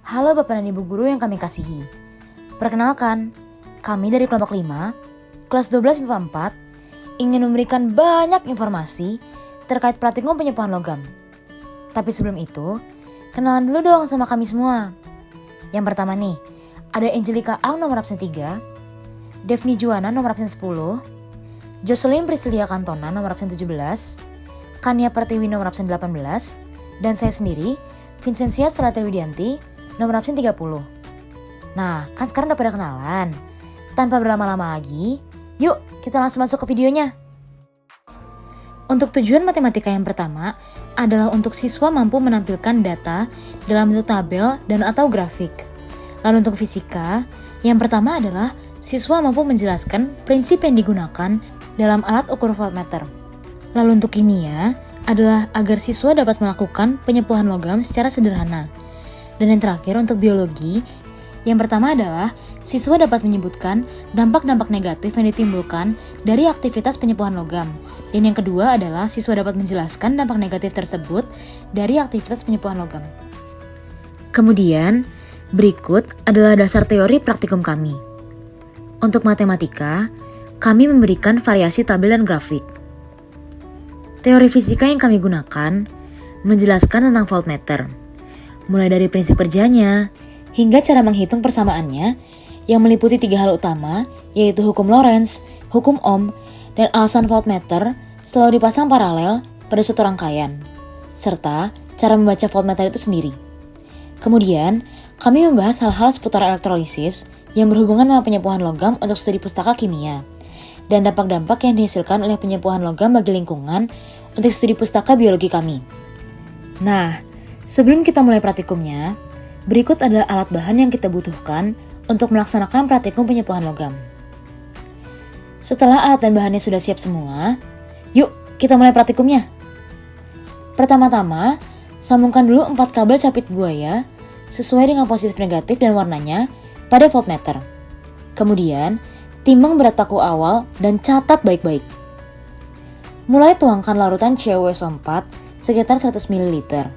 Halo Bapak dan Ibu Guru yang kami kasihi. Perkenalkan, kami dari kelompok 5, kelas 12 MIPA 4, ingin memberikan banyak informasi terkait praktikum penyepuhan logam. Tapi sebelum itu, kenalan dulu dong sama kami semua. Yang pertama nih, ada Angelika Ang nomor absen 3, Devni Juwana nomor absen 10, Jocelyn Priscilia Kantona nomor absen 17, Kania Pertiwi nomor absen 18, dan saya sendiri, Vincentia Selati Widianti, nomor absen 30. Nah, kan sekarang udah pada kenalan. Tanpa berlama-lama lagi, yuk kita langsung masuk ke videonya. Untuk tujuan matematika yang pertama adalah untuk siswa mampu menampilkan data dalam bentuk tabel dan atau grafik. Lalu untuk fisika, yang pertama adalah siswa mampu menjelaskan prinsip yang digunakan dalam alat ukur voltmeter. Lalu untuk kimia adalah agar siswa dapat melakukan penyepuhan logam secara sederhana. Dan yang terakhir untuk biologi, yang pertama adalah siswa dapat menyebutkan dampak-dampak negatif yang ditimbulkan dari aktivitas penyepuhan logam. Dan yang kedua adalah siswa dapat menjelaskan dampak negatif tersebut dari aktivitas penyepuhan logam. Kemudian, berikut adalah dasar teori praktikum kami. Untuk matematika, kami memberikan variasi tabel dan grafik. Teori fisika yang kami gunakan menjelaskan tentang voltmeter, mulai dari prinsip kerjanya hingga cara menghitung persamaannya yang meliputi 3 hal utama, yaitu hukum Lorentz, hukum Ohm, dan alasan voltmeter selalu dipasang paralel pada suatu rangkaian, serta cara membaca voltmeter itu sendiri. Kemudian, kami membahas hal-hal seputar elektrolisis yang berhubungan dengan penyepuhan logam untuk studi pustaka kimia, dan dampak-dampak yang dihasilkan oleh penyepuhan logam bagi lingkungan untuk studi pustaka biologi kami. Nah, sebelum kita mulai praktikumnya, berikut adalah alat bahan yang kita butuhkan untuk melaksanakan praktikum penyepuhan logam. Setelah alat dan bahannya sudah siap semua, yuk kita mulai praktikumnya. Pertama-tama, sambungkan dulu 4 kabel capit buaya sesuai dengan positif negatif dan warnanya pada voltmeter. Kemudian, timbang berat paku awal dan catat baik-baik. Mulai tuangkan larutan CuSO4 sekitar 100 ml.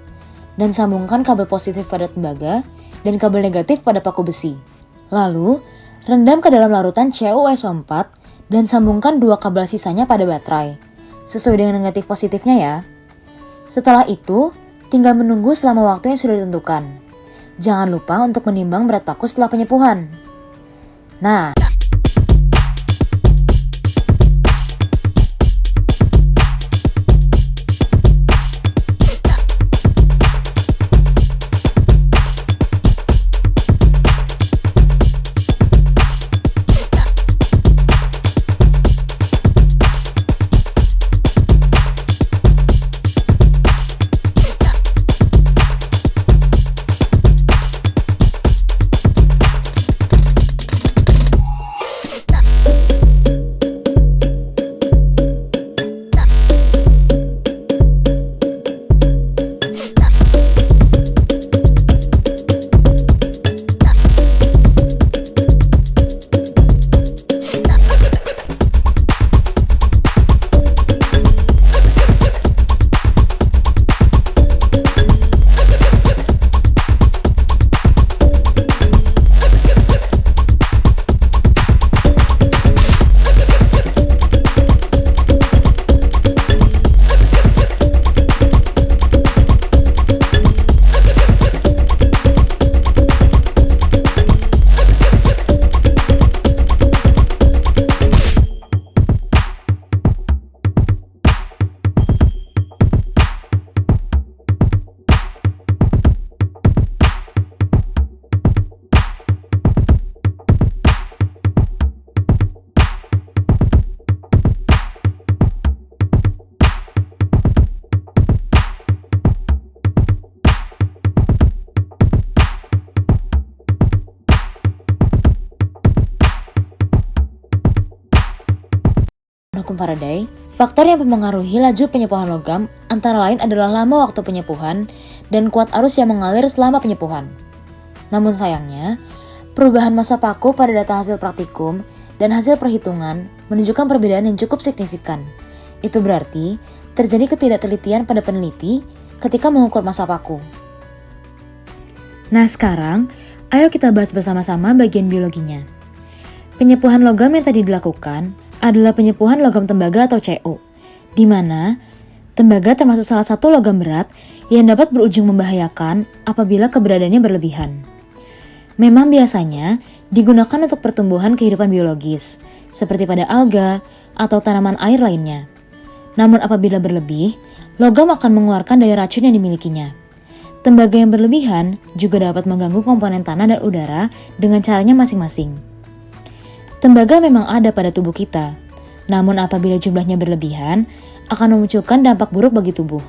Dan sambungkan kabel positif pada tembaga dan kabel negatif pada paku besi. Lalu, rendam ke dalam larutan CuSO4 dan sambungkan 2 kabel sisanya pada baterai, sesuai dengan negatif positifnya ya. Setelah itu, tinggal menunggu selama waktu yang sudah ditentukan. Jangan lupa untuk menimbang berat paku setelah penyepuhan. Nah, hukum Faraday, faktor yang mempengaruhi laju penyepuhan logam antara lain adalah lama waktu penyepuhan dan kuat arus yang mengalir selama penyepuhan. Namun sayangnya, perubahan massa paku pada data hasil praktikum dan hasil perhitungan menunjukkan perbedaan yang cukup signifikan. Itu berarti terjadi ketidaktelitian pada peneliti ketika mengukur massa paku. Nah sekarang, ayo kita bahas bersama-sama bagian biologinya. Penyepuhan logam yang tadi dilakukan adalah penyepuhan logam tembaga atau CO, di mana tembaga termasuk salah satu logam berat yang dapat berujung membahayakan apabila keberadaannya berlebihan. Memang biasanya digunakan untuk pertumbuhan kehidupan biologis, seperti pada alga atau tanaman air lainnya. Namun apabila berlebih, logam akan mengeluarkan daya racun yang dimilikinya. Tembaga yang berlebihan juga dapat mengganggu komponen tanah dan udara dengan caranya masing-masing. Tembaga memang ada pada tubuh kita, namun apabila jumlahnya berlebihan, akan memunculkan dampak buruk bagi tubuh.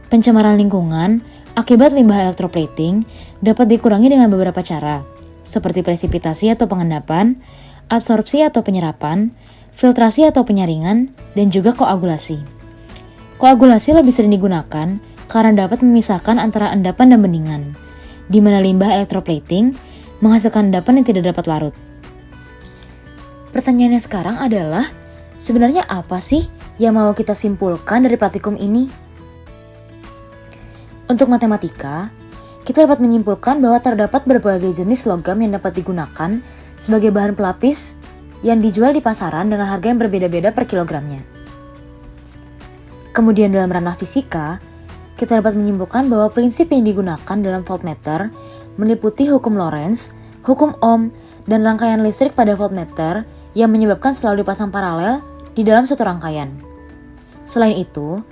Pencemaran lingkungan akibat limbah electroplating dapat dikurangi dengan beberapa cara, seperti presipitasi atau pengendapan, absorpsi atau penyerapan, filtrasi atau penyaringan, dan juga koagulasi. Koagulasi lebih sering digunakan karena dapat memisahkan antara endapan dan bendingan, di mana limbah electroplating menghasilkan endapan yang tidak dapat larut. Pertanyaannya sekarang adalah, sebenarnya apa sih yang mau kita simpulkan dari praktikum ini? Untuk matematika, kita dapat menyimpulkan bahwa terdapat berbagai jenis logam yang dapat digunakan sebagai bahan pelapis yang dijual di pasaran dengan harga yang berbeda-beda per kilogramnya. Kemudian dalam ranah fisika, kita dapat menyimpulkan bahwa prinsip yang digunakan dalam voltmeter meliputi hukum Lorentz, hukum Ohm, dan rangkaian listrik pada voltmeter yang menyebabkan selalu dipasang paralel di dalam suatu rangkaian. Selain itu,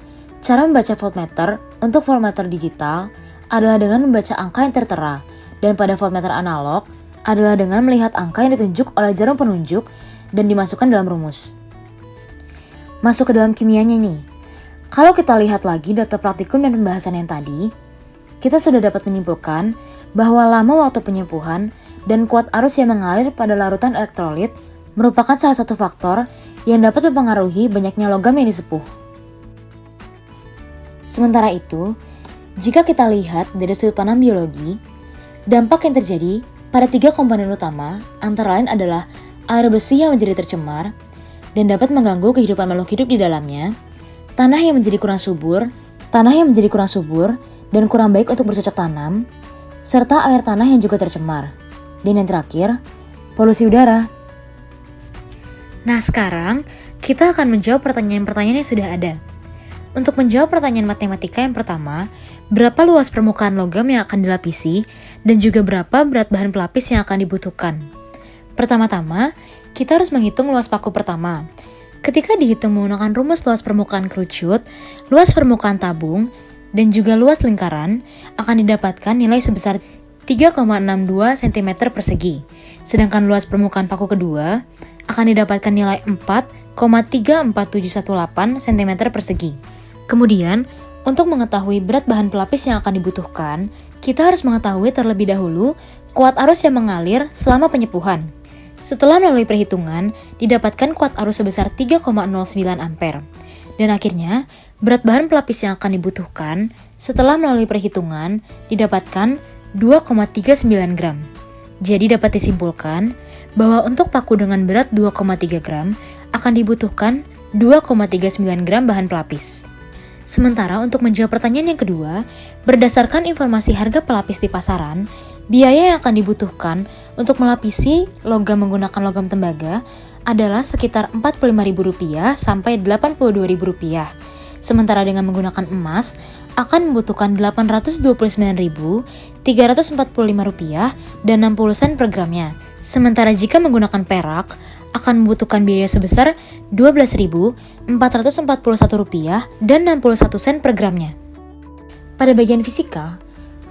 cara membaca voltmeter untuk voltmeter digital adalah dengan membaca angka yang tertera, dan pada voltmeter analog adalah dengan melihat angka yang ditunjuk oleh jarum penunjuk dan dimasukkan dalam rumus. Masuk ke dalam kimianya nih. Kalau kita lihat lagi data praktikum dan pembahasan yang tadi, kita sudah dapat menyimpulkan bahwa lama waktu penyempuhan dan kuat arus yang mengalir pada larutan elektrolit merupakan salah satu faktor yang dapat mempengaruhi banyaknya logam yang disepuh. Sementara itu, jika kita lihat dari sudut pandang biologi, dampak yang terjadi pada 3 komponen utama antara lain adalah air bersih yang menjadi tercemar dan dapat mengganggu kehidupan makhluk hidup di dalamnya, tanah yang menjadi kurang subur dan kurang baik untuk bercocok tanam, serta air tanah yang juga tercemar. Dan yang terakhir, polusi udara. Nah sekarang, kita akan menjawab pertanyaan-pertanyaan yang sudah ada. Untuk menjawab pertanyaan matematika yang pertama, berapa luas permukaan logam yang akan dilapisi, dan juga berapa berat bahan pelapis yang akan dibutuhkan. Pertama-tama, kita harus menghitung luas paku pertama. Ketika dihitung menggunakan rumus luas permukaan kerucut, luas permukaan tabung, dan juga luas lingkaran, akan didapatkan nilai sebesar 3,62 cm persegi. Sedangkan luas permukaan paku kedua akan didapatkan nilai 4,34718 cm persegi. Kemudian, untuk mengetahui berat bahan pelapis yang akan dibutuhkan, kita harus mengetahui terlebih dahulu kuat arus yang mengalir selama penyepuhan. Setelah melalui perhitungan, didapatkan kuat arus sebesar 3,09 ampere. Dan akhirnya, berat bahan pelapis yang akan dibutuhkan setelah melalui perhitungan didapatkan 2,39 gram. Jadi dapat disimpulkan bahwa untuk paku dengan berat 2,3 gram akan dibutuhkan 2,39 gram bahan pelapis. Sementara untuk menjawab pertanyaan yang kedua, berdasarkan informasi harga pelapis di pasaran, biaya yang akan dibutuhkan untuk melapisi logam menggunakan logam tembaga adalah sekitar Rp45.000 sampai Rp82.000. Sementara dengan menggunakan emas akan membutuhkan Rp829.345 dan 60 sen per gramnya. Sementara jika menggunakan perak akan membutuhkan biaya sebesar Rp12.441 dan 61 sen per gramnya. Pada bagian fisika,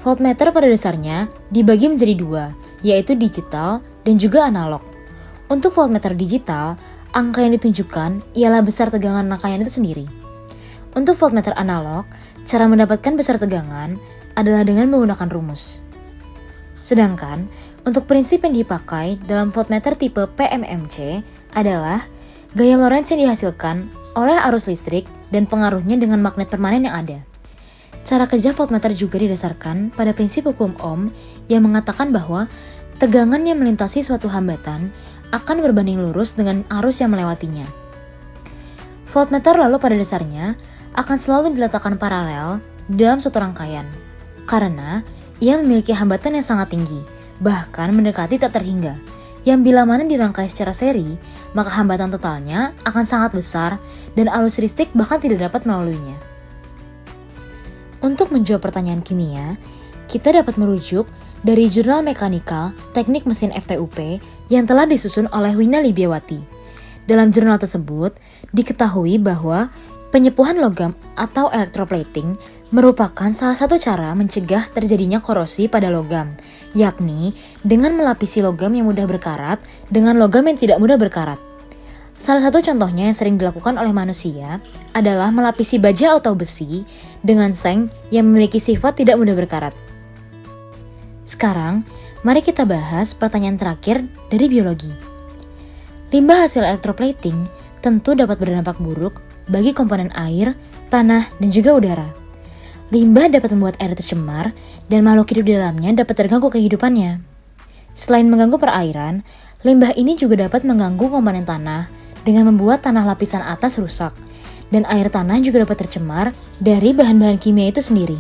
voltmeter pada dasarnya dibagi menjadi 2, yaitu digital dan juga analog. Untuk voltmeter digital, angka yang ditunjukkan ialah besar tegangan rangkaian itu sendiri. Untuk voltmeter analog, cara mendapatkan besar tegangan adalah dengan menggunakan rumus. Sedangkan, untuk prinsip yang dipakai dalam voltmeter tipe PMMC adalah gaya Lorentz yang dihasilkan oleh arus listrik dan pengaruhnya dengan magnet permanen yang ada. Cara kerja voltmeter juga didasarkan pada prinsip hukum Ohm yang mengatakan bahwa tegangan yang melintasi suatu hambatan akan berbanding lurus dengan arus yang melewatinya. Voltmeter lalu pada dasarnya akan selalu diletakkan paralel di dalam suatu rangkaian, karena Ia memiliki hambatan yang sangat tinggi, bahkan mendekati tak terhingga, yang bila mana dirangkai secara seri, maka hambatan totalnya akan sangat besar dan arus listrik bahkan tidak dapat melaluinya. Untuk menjawab pertanyaan kimia, kita dapat merujuk dari Jurnal Mekanikal Teknik Mesin FTUP yang telah disusun oleh Wina Libiawati. Dalam jurnal tersebut, diketahui bahwa penyepuhan logam atau electroplating merupakan salah satu cara mencegah terjadinya korosi pada logam, yakni dengan melapisi logam yang mudah berkarat dengan logam yang tidak mudah berkarat. Salah satu contohnya yang sering dilakukan oleh manusia adalah melapisi baja atau besi dengan seng yang memiliki sifat tidak mudah berkarat. Sekarang, mari kita bahas pertanyaan terakhir dari biologi. Limbah hasil electroplating tentu dapat berdampak buruk bagi komponen air, tanah, dan juga udara. Limbah dapat membuat air tercemar dan makhluk hidup di dalamnya dapat terganggu kehidupannya. Selain mengganggu perairan, limbah ini juga dapat mengganggu komponen tanah dengan membuat tanah lapisan atas rusak, dan air tanah juga dapat tercemar dari bahan-bahan kimia itu sendiri.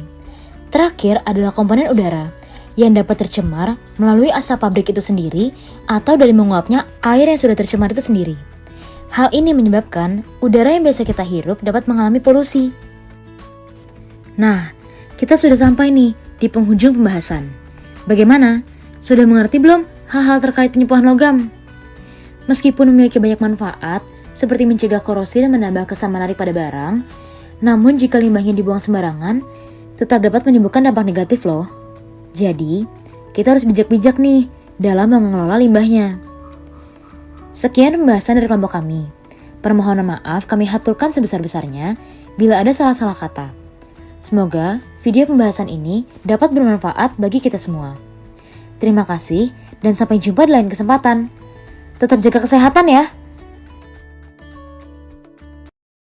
Terakhir adalah komponen udara, yang dapat tercemar melalui asap pabrik itu sendiri atau dari menguapnya air yang sudah tercemar itu sendiri. Hal ini menyebabkan udara yang biasa kita hirup dapat mengalami polusi. Nah, kita sudah sampai nih di penghujung pembahasan. Bagaimana? Sudah mengerti belum hal-hal terkait penyepuhan logam? Meskipun memiliki banyak manfaat, seperti mencegah korosi dan menambah kesan menarik pada barang, namun jika limbahnya dibuang sembarangan, tetap dapat menimbulkan dampak negatif loh. Jadi, kita harus bijak-bijak nih dalam mengelola limbahnya. Sekian pembahasan dari kelompok kami. Permohonan maaf kami haturkan sebesar-besarnya bila ada salah-salah kata. Semoga video pembahasan ini dapat bermanfaat bagi kita semua. Terima kasih dan sampai jumpa di lain kesempatan. Tetap jaga kesehatan ya.